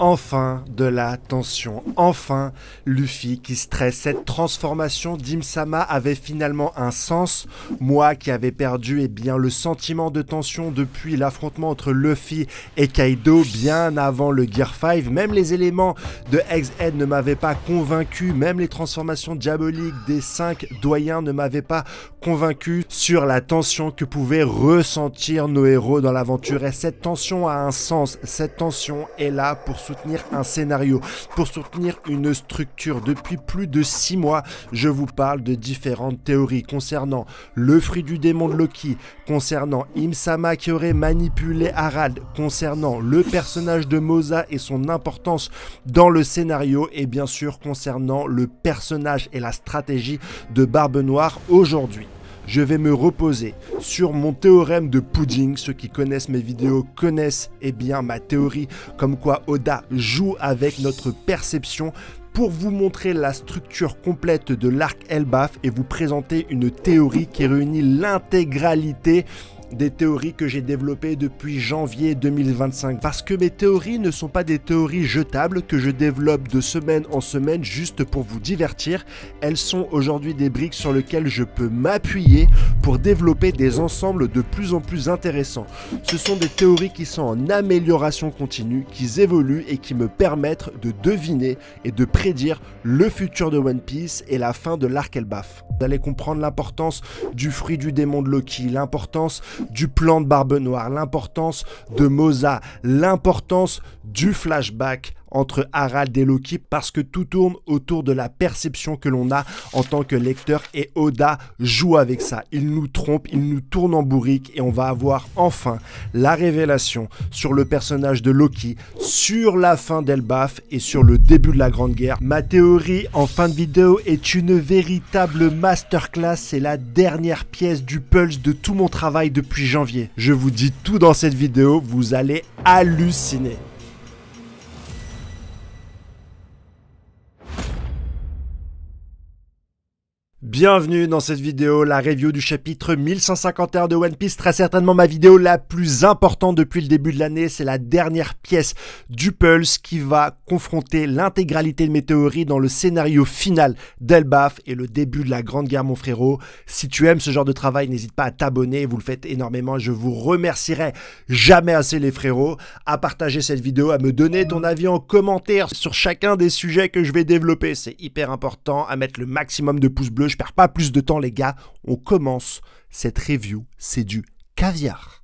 Enfin de la tension, enfin Luffy qui stresse. Cette transformation d'Im-sama avait finalement un sens. Moi qui avais perdu le sentiment de tension depuis l'affrontement entre Luffy et Kaido bien avant le Gear 5. Même les éléments de Egghead ne m'avaient pas convaincu, même les transformations diaboliques des 5 doyens ne m'avaient pas convaincu sur la tension que pouvaient ressentir nos héros dans l'aventure. Et cette tension a un sens, cette tension est là pour soutenir un scénario, pour soutenir une structure. Depuis plus de 6 mois, je vous parle de différentes théories concernant le fruit du démon de Loki, concernant Im-sama qui aurait manipulé Harald, concernant le personnage de Moza et son importance dans le scénario, et bien sûr concernant le personnage et la stratégie de Barbe Noire aujourd'hui. Je vais me reposer sur mon théorème de pudding. Ceux qui connaissent mes vidéos connaissent ma théorie comme quoi Oda joue avec notre perception pour vous montrer la structure complète de l'arc Elbaf et vous présenter une théorie qui réunit l'intégralité des théories que j'ai développées depuis janvier 2025. Parce que mes théories ne sont pas des théories jetables que je développe de semaine en semaine juste pour vous divertir. Elles sont aujourd'hui des briques sur lesquelles je peux m'appuyer pour développer des ensembles de plus en plus intéressants. Ce sont des théories qui sont en amélioration continue, qui évoluent et qui me permettent de deviner et de prédire le futur de One Piece et la fin de l'arc Elbaf. Vous allez comprendre l'importance du fruit du démon de Loki, l'importance du plan de Barbe Noire, l'importance de Moza, l'importance du flashback entre Harald et Loki, parce que tout tourne autour de la perception que l'on a en tant que lecteur, et Oda joue avec ça. Il nous trompe, il nous tourne en bourrique, et on va avoir enfin la révélation sur le personnage de Loki, sur la fin d'Elbaf et sur le début de la Grande Guerre. Ma théorie en fin de vidéo est une véritable masterclass, c'est la dernière pièce du puzzle de tout mon travail depuis janvier. Je vous dis tout dans cette vidéo, vous allez halluciner. Bienvenue dans cette vidéo, la review du chapitre 1151 de One Piece, très certainement ma vidéo la plus importante depuis le début de l'année. C'est la dernière pièce du puzzle qui va confronter l'intégralité de mes théories dans le scénario final d'Elbaf et le début de la Grande Guerre, mon frérot. Si tu aimes ce genre de travail, n'hésite pas à t'abonner, vous le faites énormément, je vous remercierai jamais assez les frérots, à partager cette vidéo, à me donner ton avis en commentaire sur chacun des sujets que je vais développer. C'est hyper important, à mettre le maximum de pouces bleus. Je perds pas plus de temps les gars, on commence cette review, c'est du caviar.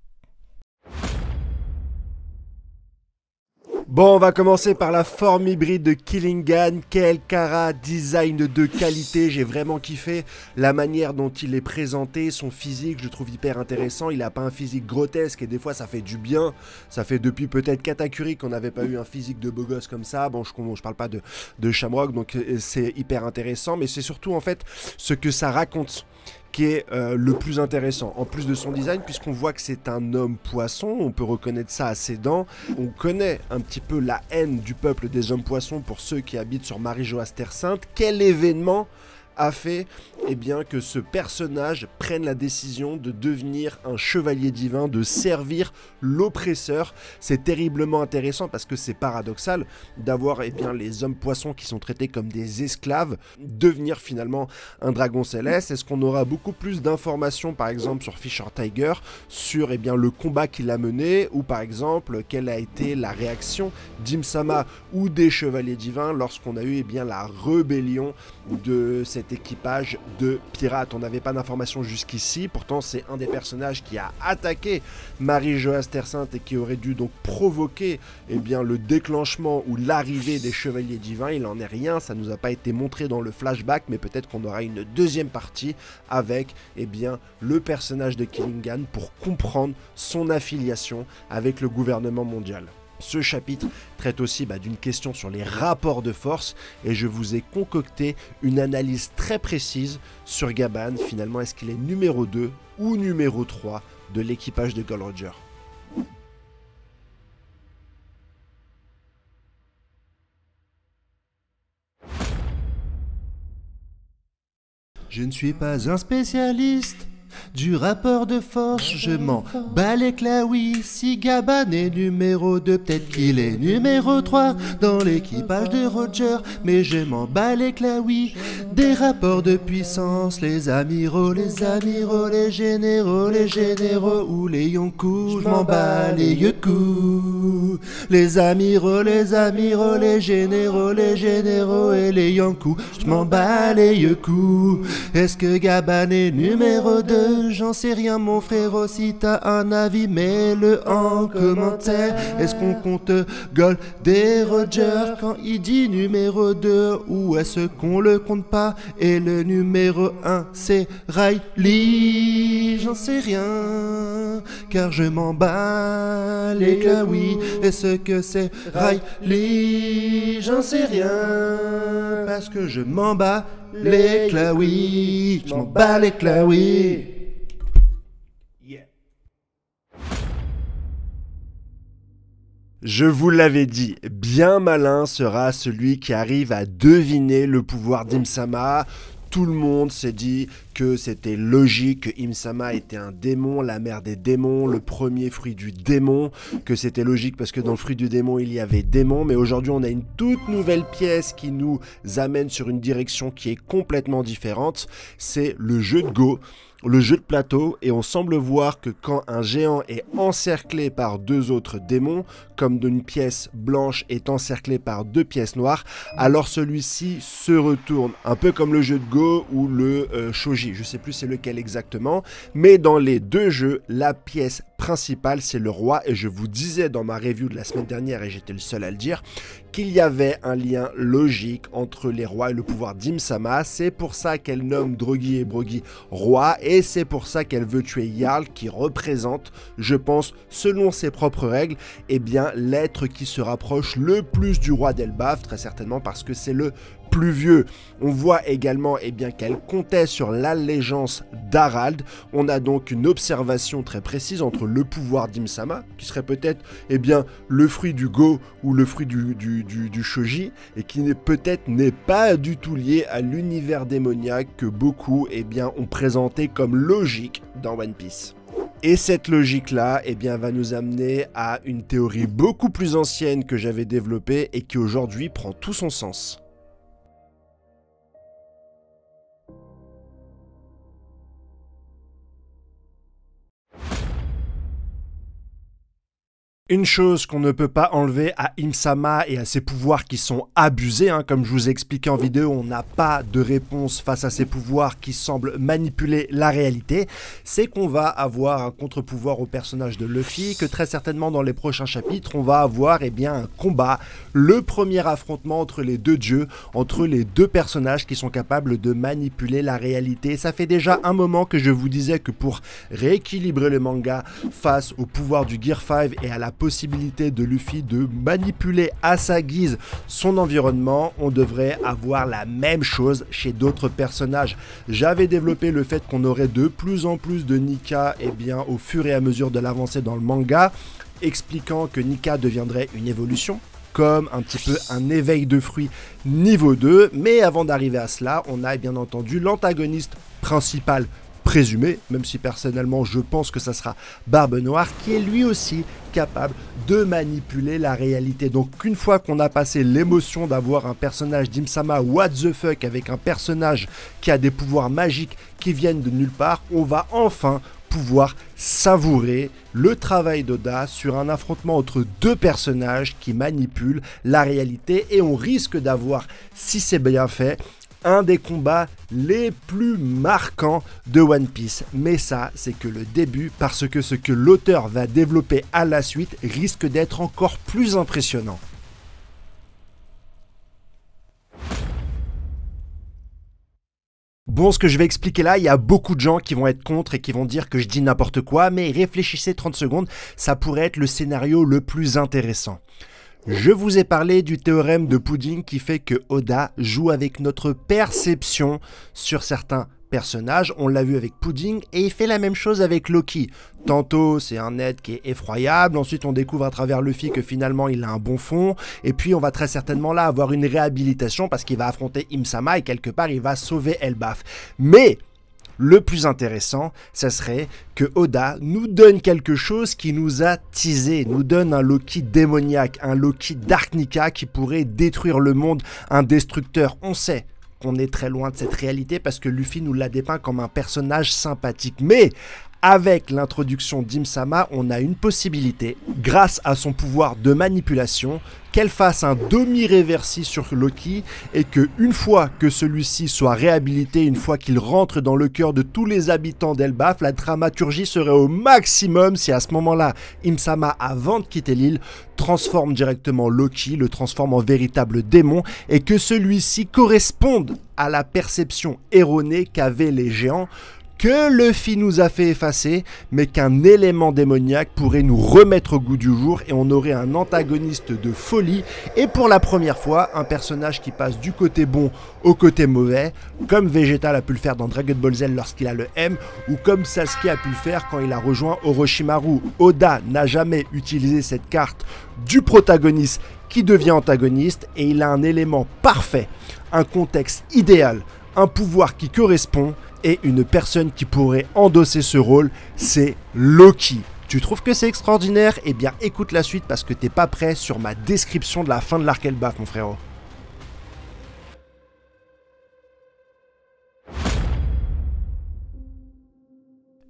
Bon, on va commencer par la forme hybride de Killingan. Quel Kara, design de qualité, j'ai vraiment kiffé la manière dont il est présenté, son physique, je trouve hyper intéressant. Il a pas un physique grotesque et des fois ça fait du bien. Ça fait depuis peut-être Katakuri qu'on n'avait pas eu un physique de beau gosse comme ça. Bon, je parle pas de Shamrock, donc c'est hyper intéressant, mais c'est surtout en fait ce que ça raconte qui est le plus intéressant, en plus de son design, puisqu'on voit que c'est un homme poisson, on peut reconnaître ça à ses dents, on connaît un petit peu la haine du peuple des hommes poissons pour ceux qui habitent sur Marie-Joas Terre Sainte. Quel événement a fait que ce personnage prenne la décision de devenir un chevalier divin, de servir l'oppresseur? C'est terriblement intéressant parce que c'est paradoxal d'avoir les hommes poissons qui sont traités comme des esclaves devenir finalement un dragon céleste. Est-ce qu'on aura beaucoup plus d'informations par exemple sur Fisher Tiger, sur le combat qu'il a mené, ou par exemple quelle a été la réaction d'Im-sama ou des chevaliers divins lorsqu'on a eu la rébellion de cet équipage de pirates? On n'avait pas d'informations jusqu'ici, pourtant c'est un des personnages qui a attaqué Marie-Joas Terre Sainte et qui aurait dû donc provoquer le déclenchement ou l'arrivée des chevaliers divins. Il n'en est rien, ça nous a pas été montré dans le flashback, mais peut-être qu'on aura une deuxième partie avec le personnage de Killingan pour comprendre son affiliation avec le gouvernement mondial. Ce chapitre traite aussi d'une question sur les rapports de force et je vous ai concocté une analyse très précise sur Gaban. Finalement, est-ce qu'il est numéro 2 ou numéro 3 de l'équipage de Gold Roger? Je ne suis pas un spécialiste Du rapport de force, je m'en bats les claouis. Si Gaban est numéro 2, peut-être qu'il est numéro 3 dans l'équipage de Roger, mais je m'en bats les claouis. Des rapports de puissance, les amiraux, les généraux, ou les yonkou, je m'en bats les yoku. Les amiraux, les généraux, et les yonkou, je m'en bats les yoku. Est-ce que Gaban est numéro 2? J'en sais rien mon frérot, si t'as un avis mets-le en commentaire. Est-ce qu'on compte Goldie Roger quand il dit numéro 2, ou est-ce qu'on le compte pas et le numéro 1 c'est Riley? J'en sais rien car je m'en bats les claouis. Est-ce que c'est Riley? J'en sais rien parce que je m'en bats les claouis. Je m'en bats les claouis. Je vous l'avais dit, bien malin sera celui qui arrive à deviner le pouvoir d'Im-Sama. Tout le monde s'est dit que c'était logique que Im-Sama était un démon, la mère des démons, le premier fruit du démon, que c'était logique parce que dans le fruit du démon il y avait démon, mais aujourd'hui on a une toute nouvelle pièce qui nous amène sur une direction qui est complètement différente, c'est le jeu de Go. Le jeu de plateau, et on semble voir que quand un géant est encerclé par deux autres démons, comme une pièce blanche est encerclée par deux pièces noires, alors celui-ci se retourne, un peu comme le jeu de Go ou le shogi, je sais plus c'est lequel exactement, mais dans les deux jeux, la pièce principale c'est le roi, et je vous disais dans ma review de la semaine dernière, et j'étais le seul à le dire, qu'il y avait un lien logique entre les rois et le pouvoir d'Im-Sama. C'est pour ça qu'elle nomme Drogi et Brogi rois, et c'est pour ça qu'elle veut tuer Jarl, qui représente, je pense, selon ses propres règles, eh bien l'être qui se rapproche le plus du roi d'Elbaf, très certainement parce que c'est le plus vieux. On voit également bien qu'elle comptait sur l'allégeance d'Harald. On a donc une observation très précise entre le pouvoir d'Im-Sama, qui serait peut-être le fruit du Go ou le fruit du shogi, et qui peut-être n'est pas du tout lié à l'univers démoniaque que beaucoup ont présenté comme logique dans One Piece. Et cette logique-là, va nous amener à une théorie beaucoup plus ancienne que j'avais développée et qui aujourd'hui prend tout son sens. Une chose qu'on ne peut pas enlever à Im-Sama et à ses pouvoirs qui sont abusés, comme je vous ai expliqué en vidéo, on n'a pas de réponse face à ces pouvoirs qui semblent manipuler la réalité, c'est qu'on va avoir un contre-pouvoir au personnage de Luffy, que très certainement dans les prochains chapitres, on va avoir un combat, le premier affrontement entre les deux dieux, entre les deux personnages qui sont capables de manipuler la réalité. Ça fait déjà un moment que je vous disais que pour rééquilibrer le manga face au pouvoir du Gear 5 et à la possibilité de Luffy de manipuler à sa guise son environnement, on devrait avoir la même chose chez d'autres personnages. J'avais développé le fait qu'on aurait de plus en plus de Nika au fur et à mesure de l'avancée dans le manga, expliquant que Nika deviendrait une évolution, comme un petit peu un éveil de fruits niveau 2, mais avant d'arriver à cela, on a bien entendu l'antagoniste principal présumé, même si personnellement je pense que ça sera Barbe Noire, qui est lui aussi capable de manipuler la réalité. Donc une fois qu'on a passé l'émotion d'avoir un personnage d'Im-Sama what the fuck avec un personnage qui a des pouvoirs magiques qui viennent de nulle part, on va enfin pouvoir savourer le travail d'Oda sur un affrontement entre deux personnages qui manipulent la réalité, et on risque d'avoir, si c'est bien fait, un des combats les plus marquants de One Piece. Mais ça, c'est que le début, parce que ce que l'auteur va développer à la suite risque d'être encore plus impressionnant. Bon, ce que je vais expliquer là, il y a beaucoup de gens qui vont être contre et qui vont dire que je dis n'importe quoi, mais réfléchissez 30 secondes, ça pourrait être le scénario le plus intéressant. Je vous ai parlé du théorème de Pudding qui fait que Oda joue avec notre perception sur certains personnages. On l'a vu avec Pudding et il fait la même chose avec Loki. Tantôt c'est un être qui est effroyable, ensuite on découvre à travers Luffy que finalement il a un bon fond, et puis on va très certainement là avoir une réhabilitation parce qu'il va affronter Im-Sama et quelque part il va sauver Elbaf. Mais Le plus intéressant, ça serait que Oda nous donne quelque chose qui nous a teasé, nous donne un Loki démoniaque, un Loki Dark Nika qui pourrait détruire le monde, un destructeur. On sait qu'on est très loin de cette réalité parce que Luffy nous l'a dépeint comme un personnage sympathique. Mais avec l'introduction d'Im-sama, on a une possibilité, grâce à son pouvoir de manipulation, qu'elle fasse un demi-réversi sur Loki et que une fois que celui-ci soit réhabilité, une fois qu'il rentre dans le cœur de tous les habitants d'Elbaf, la dramaturgie serait au maximum si à ce moment-là, Im-sama, avant de quitter l'île, transforme directement Loki, le transforme en véritable démon et que celui-ci corresponde à la perception erronée qu'avaient les géants, que Luffy nous a fait effacer, mais qu'un élément démoniaque pourrait nous remettre au goût du jour et on aurait un antagoniste de folie et pour la première fois, un personnage qui passe du côté bon au côté mauvais, comme Vegeta a pu le faire dans Dragon Ball Z lorsqu'il a le M, ou comme Sasuke a pu le faire quand il a rejoint Orochimaru. Oda n'a jamais utilisé cette carte du protagoniste qui devient antagoniste et il a un élément parfait, un contexte idéal, un pouvoir qui correspond et une personne qui pourrait endosser ce rôle, c'est Loki. Tu trouves que c'est extraordinaire? Eh bien écoute la suite parce que t'es pas prêt sur ma description de la fin de l'arc Elbaf, mon frérot.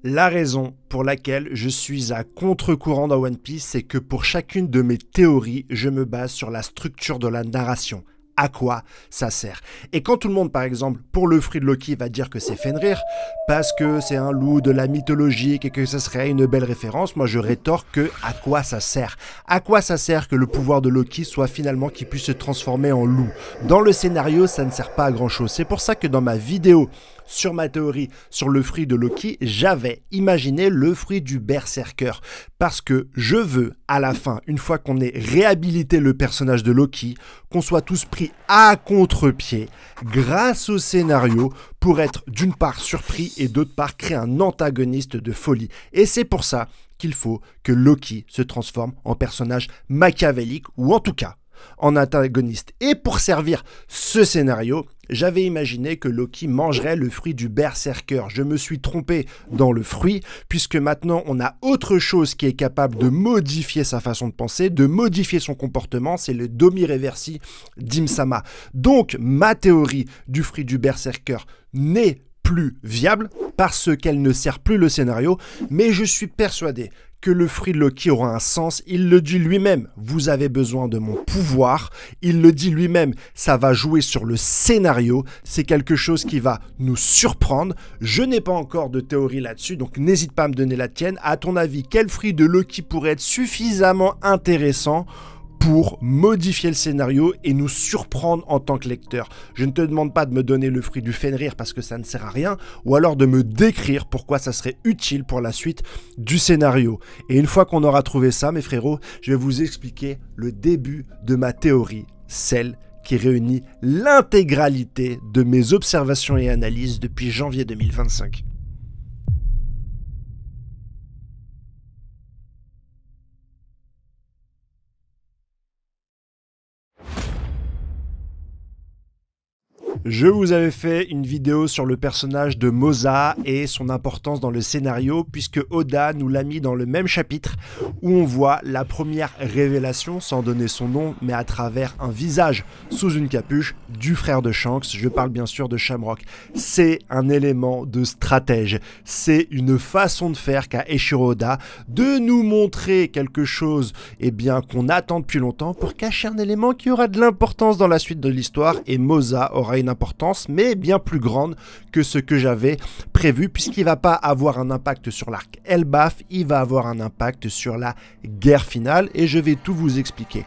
La raison pour laquelle je suis à contre-courant dans One Piece, c'est que pour chacune de mes théories, je me base sur la structure de la narration. À quoi ça sert? Et quand tout le monde, par exemple, pour le fruit de Loki, va dire que c'est Fenrir, parce que c'est un loup de la mythologie et que ça serait une belle référence, moi je rétorque que à quoi ça sert? À quoi ça sert que le pouvoir de Loki soit finalement qu'il puisse se transformer en loup? Dans le scénario, ça ne sert pas à grand chose. C'est pour ça que dans ma vidéo sur ma théorie sur le fruit de Loki, j'avais imaginé le fruit du berserker. Parce que je veux, à la fin, une fois qu'on ait réhabilité le personnage de Loki, qu'on soit tous pris à contre-pied grâce au scénario pour être d'une part surpris et d'autre part créer un antagoniste de folie. Et c'est pour ça qu'il faut que Loki se transforme en personnage machiavélique ou en tout cas en antagoniste. Et pour servir ce scénario, j'avais imaginé que Loki mangerait le fruit du berserker. Je me suis trompé dans le fruit, puisque maintenant on a autre chose qui est capable de modifier sa façon de penser, de modifier son comportement, c'est le demi-réversi d'Im-sama. Donc ma théorie du fruit du berserker n'est plus viable, parce qu'elle ne sert plus le scénario, mais je suis persuadé que le fruit de Loki aura un sens. Il le dit lui-même, vous avez besoin de mon pouvoir. Il le dit lui-même, ça va jouer sur le scénario. C'est quelque chose qui va nous surprendre. Je n'ai pas encore de théorie là-dessus, donc n'hésite pas à me donner la tienne. À ton avis, quel fruit de Loki pourrait être suffisamment intéressant pour modifier le scénario et nous surprendre en tant que lecteur? Je ne te demande pas de me donner le fruit du Fenrir parce que ça ne sert à rien, ou alors de me décrire pourquoi ça serait utile pour la suite du scénario. Et une fois qu'on aura trouvé ça, mes frérots, je vais vous expliquer le début de ma théorie, celle qui réunit l'intégralité de mes observations et analyses depuis janvier 2025. Je vous avais fait une vidéo sur le personnage de Moza et son importance dans le scénario, puisque Oda nous l'a mis dans le même chapitre où on voit la première révélation, sans donner son nom, mais à travers un visage sous une capuche du frère de Shanks. Je parle bien sûr de Shamrock. C'est un élément de stratège. C'est une façon de faire qu'a Eiichiro Oda de nous montrer quelque chose qu'on attend depuis longtemps pour cacher un élément qui aura de l'importance dans la suite de l'histoire, et Moza aura une importance, mais bien plus grande que ce que j'avais prévu, puisqu'il ne va pas avoir un impact sur l'arc Elbaf, il va avoir un impact sur la guerre finale, et je vais tout vous expliquer.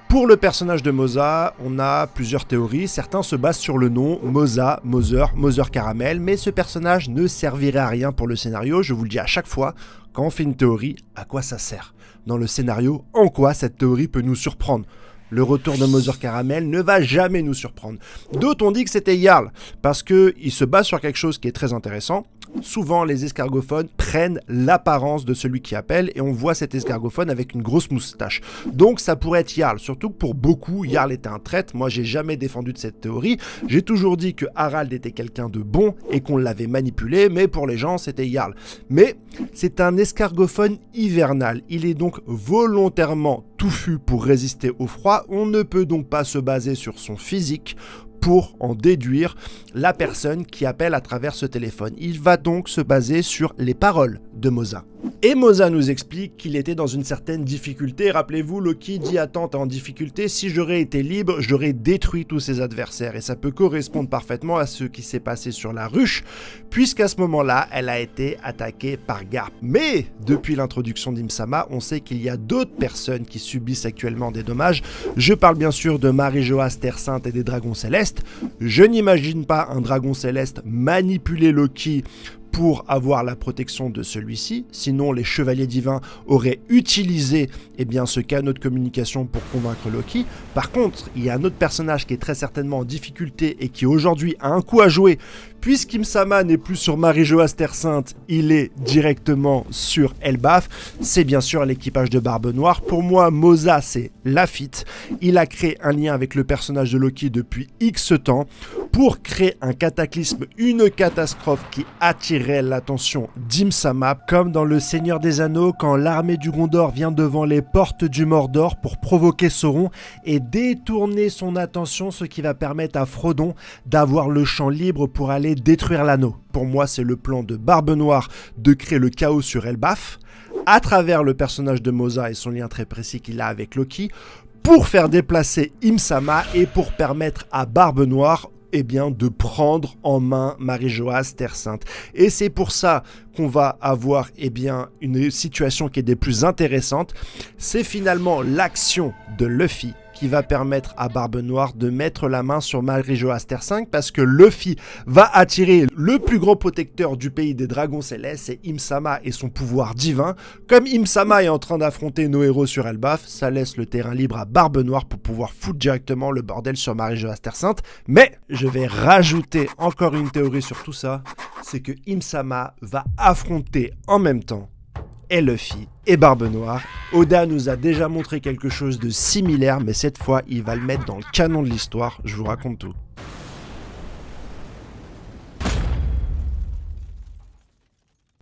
Pour le personnage de Moza, on a plusieurs théories. Certains se basent sur le nom Moza, Mother Caramel, mais ce personnage ne servirait à rien pour le scénario. Je vous le dis à chaque fois, quand on fait une théorie, à quoi ça sert? Dans le scénario, en quoi cette théorie peut nous surprendre? le retour de Mother Caramel ne va jamais nous surprendre. D'autres ont dit que c'était Jarl, parce qu'il se base sur quelque chose qui est très intéressant. Souvent, les escargophones prennent l'apparence de celui qui appelle, et on voit cet escargophone avec une grosse moustache. Donc ça pourrait être Jarl, surtout que pour beaucoup, Jarl était un traître. Moi, j'ai jamais défendu de cette théorie. J'ai toujours dit que Harald était quelqu'un de bon et qu'on l'avait manipulé, mais pour les gens, c'était Jarl. Mais c'est un escargophone hivernal. Il est donc volontairement touffu pour résister au froid. On ne peut donc pas se baser sur son physique pour en déduire la personne qui appelle à travers ce téléphone. Il va donc se baser sur les paroles de Moza. Et Moza nous explique qu'il était dans une certaine difficulté. Rappelez-vous, Loki dit « Attends, t'es en difficulté, si j'aurais été libre, j'aurais détruit tous ses adversaires. » Et ça peut correspondre parfaitement à ce qui s'est passé sur la ruche, puisqu'à ce moment-là, elle a été attaquée par Garp. Mais, depuis l'introduction d'Imsama, on sait qu'il y a d'autres personnes qui subissent actuellement des dommages. Je parle bien sûr de Marie-Joas, Terre Sainte et des Dragons Célestes. Je n'imagine pas un dragon céleste manipuler Loki pour avoir la protection de celui-ci, sinon les chevaliers divins auraient utilisé ce canal de communication pour convaincre Loki. Par contre, il y a un autre personnage qui est très certainement en difficulté et qui aujourd'hui a un coup à jouer, puisqu'Imsama n'est plus sur Marie-Joas Terre Sainte, il est directement sur Elbaf, c'est bien sûr l'équipage de Barbe Noire. Pour moi, Moza c'est Lafitte, il a créé un lien avec le personnage de Loki depuis X temps, pour créer un cataclysme, une catastrophe qui attirait l'attention d'Imsama, comme dans Le Seigneur des Anneaux, quand l'armée du Gondor vient devant les portes du Mordor pour provoquer Sauron et détourner son attention, ce qui va permettre à Frodon d'avoir le champ libre pour aller détruire l'anneau. Pour moi, c'est le plan de Barbe Noire de créer le chaos sur Elbaf, à travers le personnage de Moza et son lien très précis qu'il a avec Loki, pour faire déplacer Imsama et pour permettre à Barbe Noire de prendre en main Marie-Joas Terre Sainte. Et c'est pour ça qu'on va avoir une situation qui est des plus intéressantes. C'est finalement l'action de Luffy qui va permettre à Barbe Noire de mettre la main sur Marie-Joas Terre 5 parce que Luffy va attirer le plus grand protecteur du pays des dragons célestes, c'est Imsama et son pouvoir divin. Comme Imsama est en train d'affronter nos héros sur Elbaf, ça laisse le terrain libre à Barbe Noire pour pouvoir foutre directement le bordel sur Marie-Joas Terre Sainte. Mais je vais rajouter encore une théorie sur tout ça, c'est que Imsama va affronter en même temps et Luffy et Barbe Noire. Oda nous a déjà montré quelque chose de similaire, mais cette fois, il va le mettre dans le canon de l'histoire. Je vous raconte tout.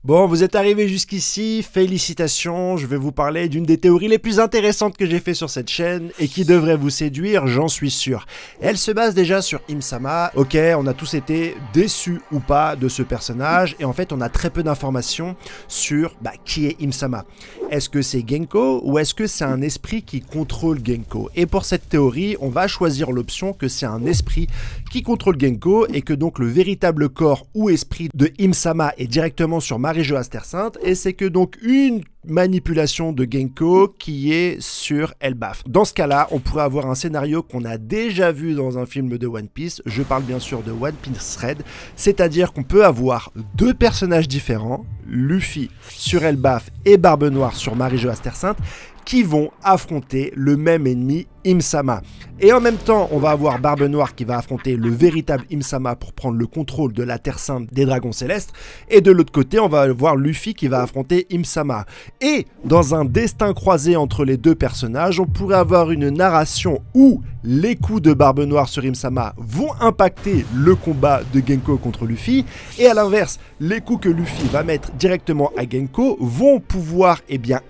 Bon, vous êtes arrivés jusqu'ici, félicitations, je vais vous parler d'une des théories les plus intéressantes que j'ai fait sur cette chaîne et qui devrait vous séduire, j'en suis sûr. Elle se base déjà sur Imsama. Ok, on a tous été déçus ou pas de ce personnage et en fait on a très peu d'informations sur qui est Imsama. Est-ce que c'est Genko ou est-ce que c'est un esprit qui contrôle Genko? Et pour cette théorie, on va choisir l'option que c'est un esprit qui contrôle Genko et que donc le véritable corps ou esprit de Imsama est directement sur Marie-Joas Terre Sainte et c'est que donc une manipulation de Genko qui est sur Elbaf. Dans ce cas-là, on pourrait avoir un scénario qu'on a déjà vu dans un film de One Piece, je parle bien sûr de One Piece Red, c'est-à-dire qu'on peut avoir deux personnages différents, Luffy sur Elbaf et Barbe Noire sur Marie-Joas Terre Sainte, qui vont affronter le même ennemi, Imsama. Et en même temps, on va avoir Barbe Noire qui va affronter le véritable Imsama pour prendre le contrôle de la Terre Sainte des Dragons Célestes. Et de l'autre côté, on va avoir Luffy qui va affronter Imsama. Et dans un destin croisé entre les deux personnages, on pourrait avoir une narration où les coups de Barbe Noire sur Imsama vont impacter le combat de Genko contre Luffy. Et à l'inverse, les coups que Luffy va mettre directement à Genko vont pouvoir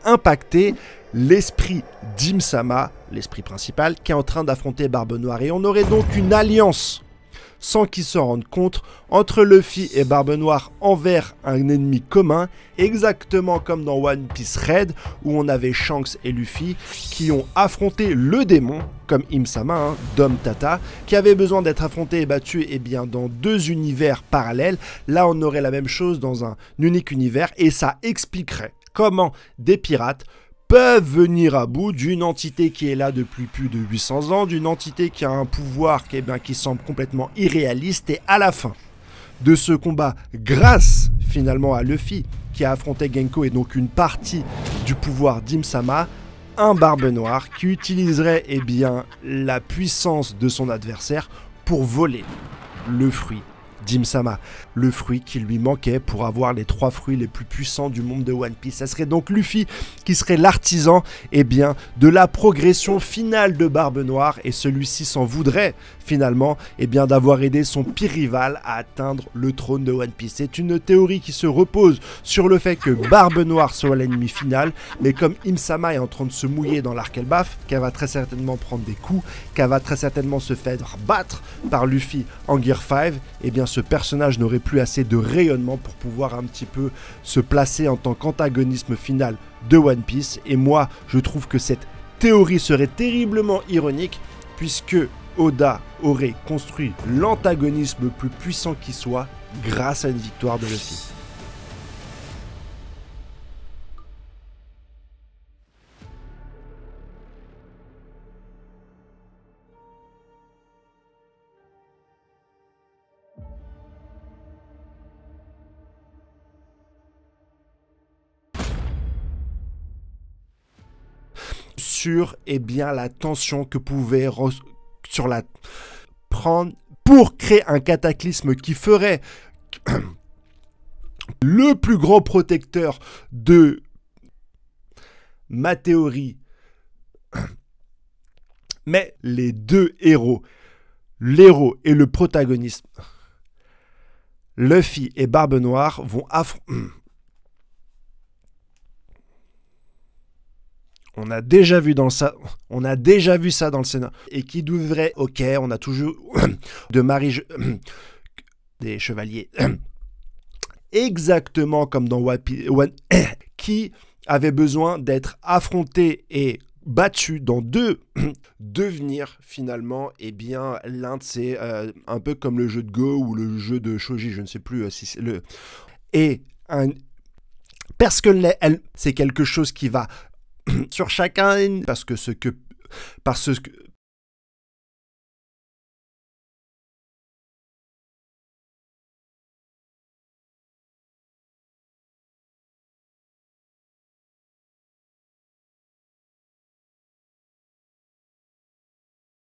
impacter l'esprit d'Imsama, l'esprit principal, qui est en train d'affronter Barbe Noire. Et on aurait donc une alliance, sans qu'ils s'en rendent compte, entre Luffy et Barbe Noire envers un ennemi commun, exactement comme dans One Piece Red, où on avait Shanks et Luffy qui ont affronté le démon, comme Imsama, Dom Tata, qui avait besoin d'être affronté et battu dans deux univers parallèles. Là, on aurait la même chose dans un unique univers, et ça expliquerait comment des pirates peuvent venir à bout d'une entité qui est là depuis plus de 800 ans, d'une entité qui a un pouvoir qui semble complètement irréaliste, et à la fin de ce combat, grâce finalement à Luffy qui a affronté Genko et donc une partie du pouvoir d'Imsama, un Barbe Noire qui utiliserait eh bien, la puissance de son adversaire pour voler le fruit d'Im-sama, le fruit qui lui manquait pour avoir les 3 fruits les plus puissants du monde de One Piece. Ça serait donc Luffy qui serait l'artisan eh bien, de la progression finale de Barbe Noire, et celui-ci s'en voudrait finalement eh bien, d'avoir aidé son pire rival à atteindre le trône de One Piece. C'est une théorie qui se repose sur le fait que Barbe Noire soit l'ennemi final, mais comme Im-sama est en train de se mouiller dans l'arc Elbaf, qu'elle va très certainement prendre des coups, qu'elle va très certainement se faire battre par Luffy en Gear 5, eh bien ce personnage n'aurait plus assez de rayonnement pour pouvoir un petit peu se placer en tant qu'antagonisme final de One Piece. Et moi, je trouve que cette théorie serait terriblement ironique, puisque Oda aurait construit l'antagonisme le plus puissant qui soit grâce à une victoire de Luffy. Sur eh bien, la tension que pouvait sur la prendre pour créer un cataclysme qui ferait le plus grand protecteur de ma théorie. Mais les deux héros, l'héros et le protagoniste, Luffy et Barbe Noire, vont affronter. On a déjà vu ça dans le Sénat. Et qui devrait, ok, on a toujours de Marie des chevaliers, exactement comme dans qui avait besoin d'être affronté et battu dans devenir finalement eh bien l'un de ces un peu comme le jeu de Go ou le jeu de Shoji, je ne sais plus si c'est le, et parce que c'est quelque chose qui va sur chacun, parce que